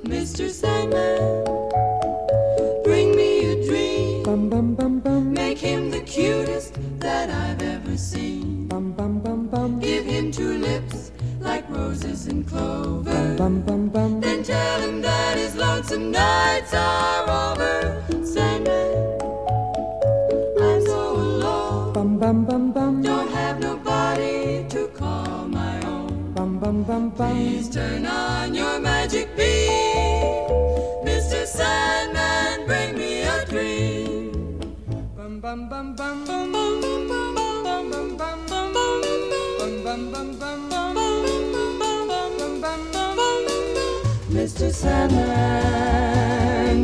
Mr. Sandman, bring me a dream. Make him the cutest that I've ever seen. Give him two lips like roses and clover. Then tell him that his lonesome nights are over. Sandman, I'm so alone. Don't have nobody to call my own. Please turn on your magic beam. Mr. Sandman, bring me a dream. Mr. Sandman,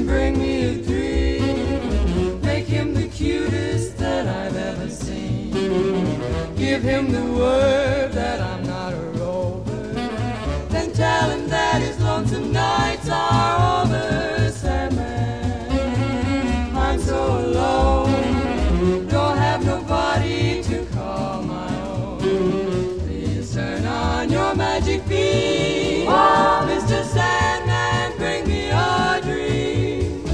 bring me a dream. Make him the cutest that I've ever seen. Give him the word that I'm not a rover. Then tell him that his lonesome nights are over. Sandman, I'm so alone. Don't have nobody to call my own. Please turn on your magic beam. Oh, Mr. Sandman, bring me a dream.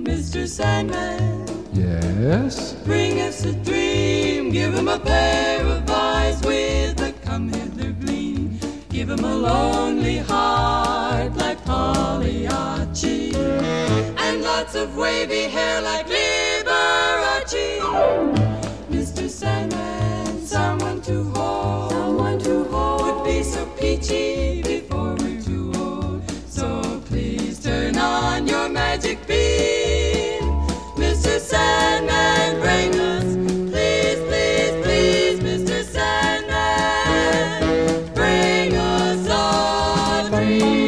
Mr. Sandman, yes? bring us a dream. Give him a pair of eyes with a come hither gleam. Give him a lonely heart like Pagliacci, and lots of wavy hair like Liberace. Mr. Sandman, someone to hold would be so peachy before we're too old. So please turn on your magic beam. Mr. Sandman, bring us, please, please, please, Mr. Sandman, bring us a dream.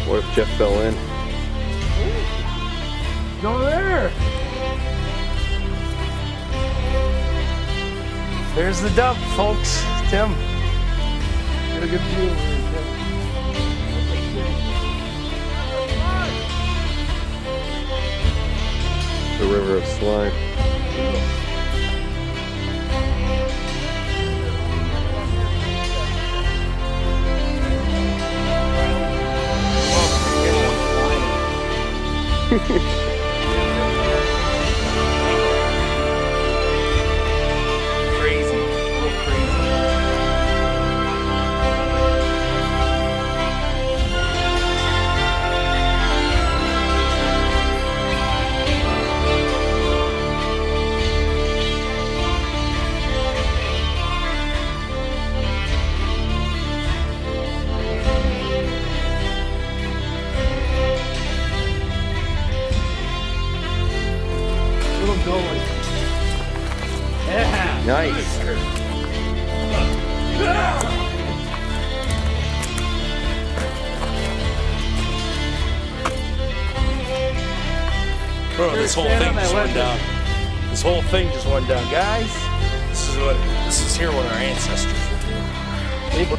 What if Jeff fell in? Go there! There's the dub, folks. Tim. Get a good view of it. The river of slime. Crazy. A little crazy. Bro, this whole thing just went down. This whole thing just went down, guys. This is here what our ancestors would do.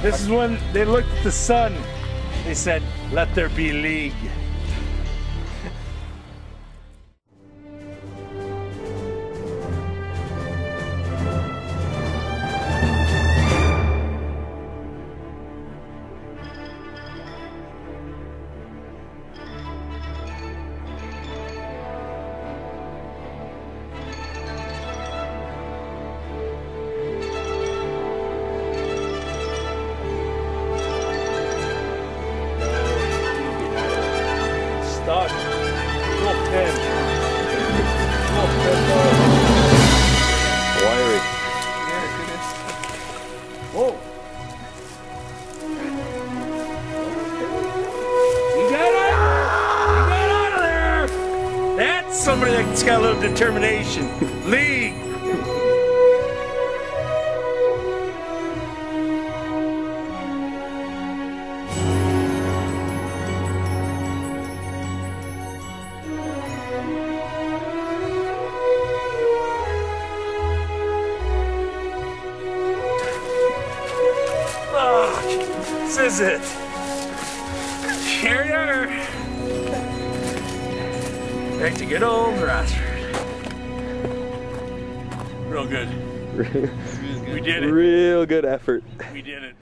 This is when they looked at the sun. They said, "Let there be league." Start. Wolf pen. Wiry. Whoa. You got out of there. That's somebody that's got a little determination. League. This is it. Here you are. Back to good old Rossford. Real good. We did it. Real good effort. We did it.